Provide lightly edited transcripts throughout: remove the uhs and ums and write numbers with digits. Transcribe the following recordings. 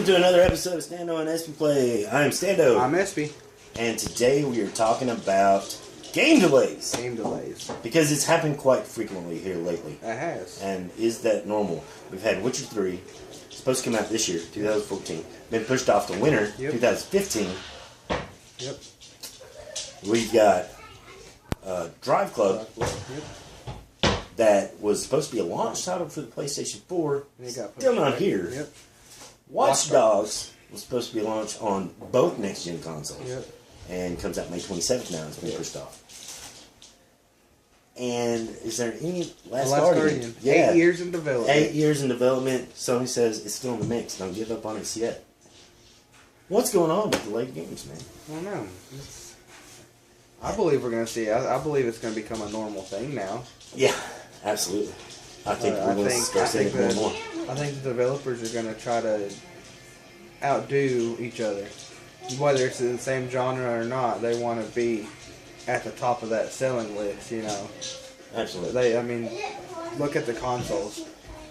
to another episode of Stando and Espy Play. I'm Stando. I'm Espy. And today we are talking about game delays. Game delays. Because it's happened quite frequently here lately. It has. And is that normal? We've had Witcher 3, supposed to come out this year, 2014. Been pushed off to winter, 2015. Yep. We've got Drive Club. That was supposed to be a launch title for the PlayStation 4. Still not here. Yep. Watch Dogs was supposed to be launched on both next-gen consoles. Yep. And comes out May 27th now. It's been pushed off. And is there any Last Guardian? Yeah. 8 years in development. 8 years in development. Sony says it's still in the mix. Don't give up on it yet. What's going on with delayed games, man? I don't know. I believe we're going to see. I believe it's going to become a normal thing now. Yeah, absolutely. I think we're going to start seeing it more and more. I think the developers are going to try to outdo each other. Whether it's in the same genre or not, they want to be at the top of that selling list, you know. Absolutely. I mean, look at the consoles.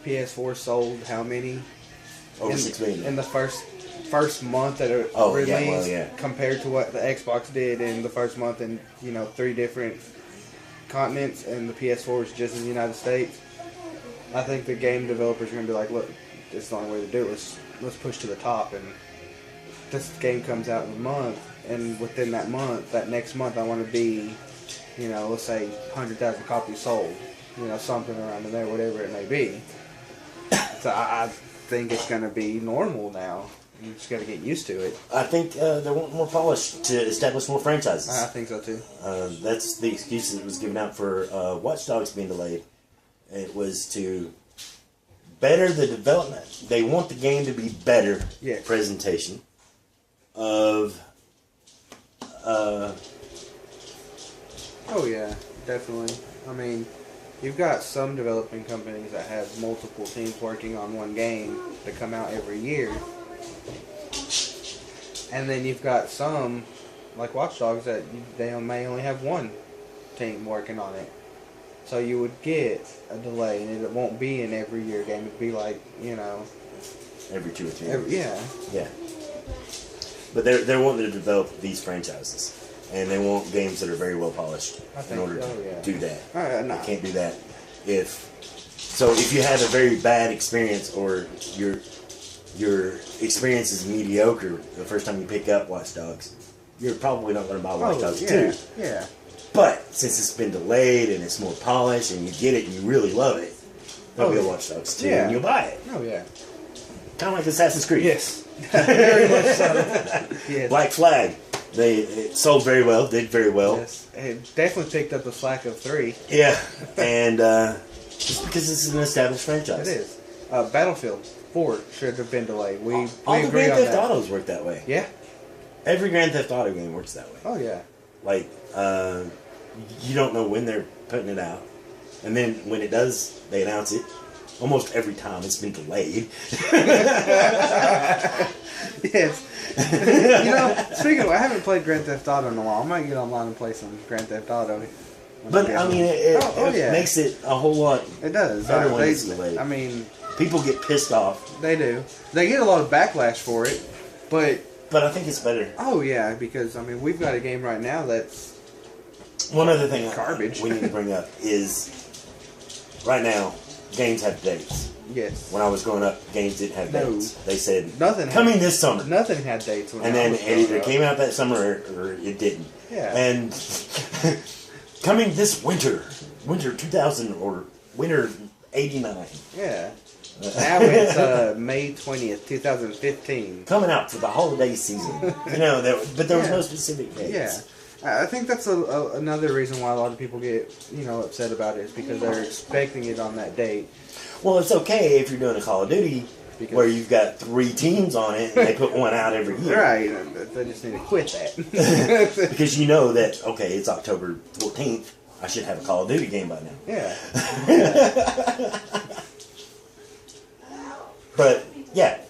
PS4 sold how many? Over 6 million. In the first month that it released, compared to what the Xbox did in the first month in, 3 different continents, and the PS4 was just in the United States. I think the game developers are going to be like, look, this is the only way to do it. Let's push to the top, and this game comes out in a month, and within that month, that next month, I want to be, let's say 100,000 copies sold, something around in there, whatever it may be. So I think it's going to be normal now. You just got to get used to it. I think they want more polish to establish more franchises. I think so too. That's the excuse that was given out for Watch Dogs being delayed. It was to better the development. They want the game to be better presentation of. Oh yeah, definitely. I mean, you've got some developing companies that have multiple teams working on one game that come out every year. And then you've got some, like Watch Dogs, that they may only have one team working on it. So you would get a delay, and it won't be an every year game. It'd be like, every 2 or 3 years. Yeah. But they're wanting to develop these franchises. And they want games that are very well polished in order to do that. No. They can't do that if you have a very bad experience, or your experience is mediocre the first time you pick up Watch Dogs, you're probably not going to buy Watch Dogs 2. Yeah. But since it's been delayed and it's more polished and you get it and you really love it, there'll be a Watch Dogs 2 and you'll buy it. Oh, yeah. Kind of like Assassin's Creed. Yes. Very much so. Yes. Black Flag. It sold very well, did very well. Yes. It definitely picked up the slack of 3. Yeah. And just because this is an established franchise. It is. Battlefield 4 should have been delayed. We all the agree Grand on Theft that. Autos work that way. Yeah. Every Grand Theft Auto game works that way. Oh, yeah. Like, you don't know when they're putting it out. And then when it does, they announce it. Almost every time it's been delayed. Yes. Speaking of, I haven't played Grand Theft Auto in a while. I might get online and play some Grand Theft Auto. But, I mean, it makes it a whole lot better when it's delayed. I mean... People get pissed off. They do. They get a lot of backlash for it, but I think it's better. Oh yeah, because I mean we've got a game right now that's one other thing garbage. We need to bring up is right now games have dates. Yes. When I was growing up, games didn't have dates. They said nothing coming this summer. Nothing had dates. And then it either came out that summer or it didn't. Yeah. And coming this winter 2000 or winter 89. Yeah. Now it's May 20th, 2015. Coming out for the holiday season. But there was no specific dates. Yeah. I think that's another reason why a lot of people get, upset about it, is because they're expecting it on that date. Well, it's okay if you're doing a Call of Duty where you've got 3 teams on it and they put one out every year. Right. They just need to quit that. Because you know that, okay, it's October 14th. I should have a Call of Duty game by now. Yeah. But, yeah.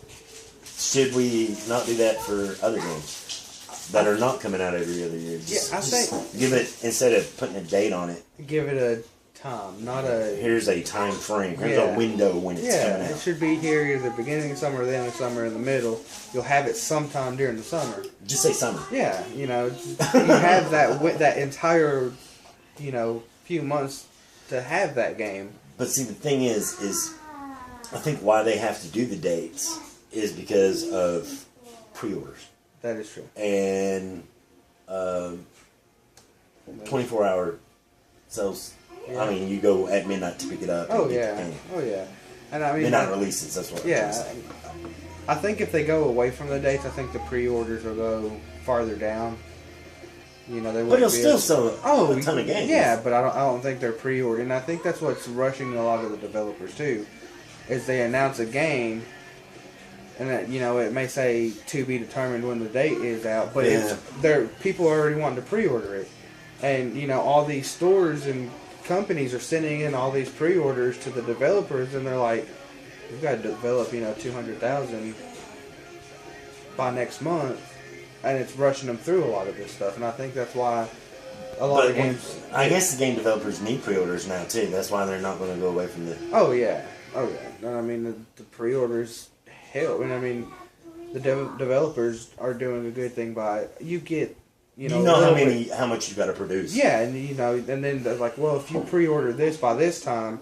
Should we not do that for other games that are not coming out every other year? I think... Give it, instead of putting a date on it. Give it a time, not a... Here's a time frame. Here's a window when it's coming out. It should be here either the beginning of summer, or the end of summer, in the middle. You'll have it sometime during the summer. Just say summer. Yeah, you have that entire, few months to have that game. But see, the thing is I think why they have to do the dates is because of pre-orders. That is true. And 24-hour sales. Yeah. I mean, you go at midnight to pick it up. Oh yeah. And I mean, midnight releases. That's what. Yeah. I think if they go away from the dates, I think the pre-orders will go farther down. They but it'll still sell a ton of games. Yeah, but I don't think they're pre-ordering. I think that's what's rushing a lot of the developers too, is they announce a game, and that, it may say to be determined when the date is out, but people are already wanting to pre-order it, and all these stores and companies are sending in all these pre-orders to the developers, and they're like, we've got to develop 200,000 by next month. And it's rushing them through a lot of this stuff, and I think that's why a lot of games. I guess the game developers need pre-orders now too. That's why they're not going to go away from the. Oh yeah. I mean, the pre-orders help, and I mean, the developers are doing a good thing by you get. How much you got to produce. Yeah, and and then they're like, well, if you pre-order this by this time,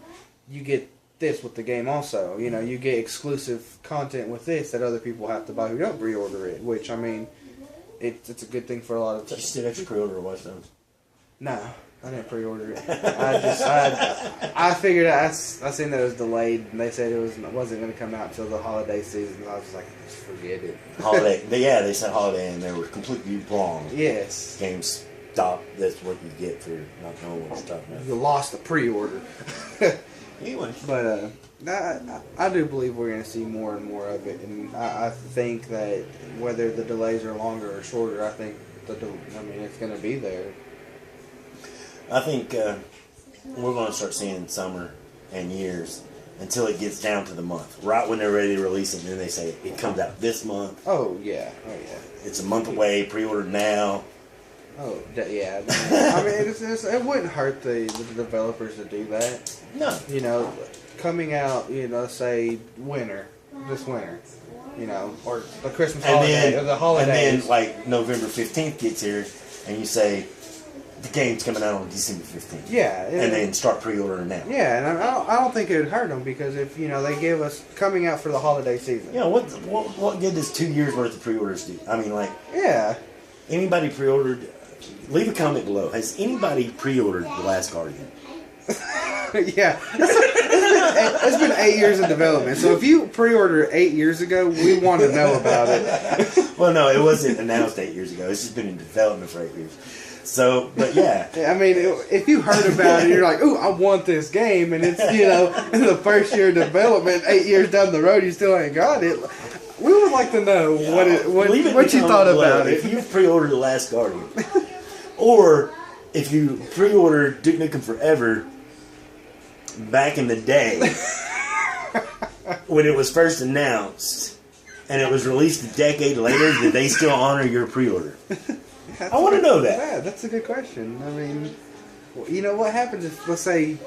you get this with the game also. You get exclusive content with this that other people have to buy who don't pre-order it. Which I mean. It's a good thing for a lot of. Did you still actually pre-order Watch Dogs? No, I didn't pre-order it. I figured I seen that it was delayed, and they said it wasn't going to come out until the holiday season. And I was like, just forget it. Holiday, they said holiday, and they were completely wrong. Yes. GameStop. That's what you get for not knowing what you're talking about. You lost the pre-order. Anyway, but I do believe we're going to see more and more of it, and I think that whether the delays are longer or shorter, I think it's going to be there. I think we're going to start seeing summer and years until it gets down to the month. Right when they're ready to release it, and then they say it comes out this month. Oh yeah. It's a month away. Pre-order now. Oh yeah. I mean, it wouldn't hurt the developers to do that. No. Coming out, say this winter, or the Christmas holiday, or the holidays. And then, like, November 15th gets here, and you say, the game's coming out on December 15th. Yeah. And then start pre-ordering now. Yeah, and I don't think it would hurt them, because if, they give us coming out for the holiday season. Yeah, what good does 2 years worth of pre-orders do? I mean, like... Yeah. Anybody pre-ordered... Leave a comment below. Has anybody pre-ordered The Last Guardian? Yeah. It's been 8 years in development, so if you pre-ordered 8 years ago, we want to know about it. Well, no, it wasn't announced 8 years ago. It's just been in development for 8 years. So, but yeah. I mean, if you heard about it, you're like, ooh, I want this game, and it's, in the first year of development, 8 years down the road, you still ain't got it. We would like to know what you thought about it. If you pre-ordered The Last Guardian, or if you pre-ordered Duke Nukem Forever back in the day when it was first announced and it was released a decade later, did they still honor your pre-order? I want to know that. Yeah, that's a good question. I mean, what happens if, let's say,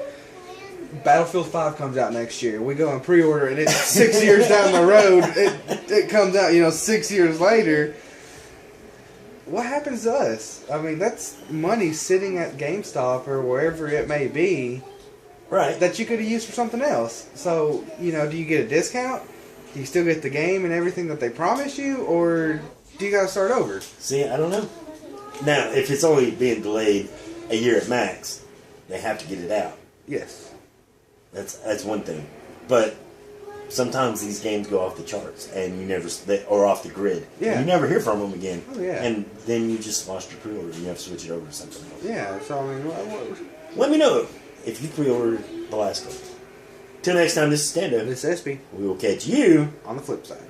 Battlefield 5 comes out next year. We go and pre-order it. It's 6 years down the road. It comes out, 6 years later. What happens to us? I mean, that's money sitting at GameStop or wherever it may be. Right. That you could have used for something else. So, do you get a discount? Do you still get the game and everything that they promise you? Or do you got to start over? See, I don't know. Now, if it's only being delayed a year at max, they have to get it out. Yes. That's one thing. But sometimes these games go off the charts and or off the grid. Yeah. And you never hear from them again. Oh, yeah. And then you just lost your pre-order and you have to switch it over to something else. Yeah, so I mean, let me know if you pre-ordered The Last Guardian. Till next time, this is Stando. This is SB. We will catch you on the flip side.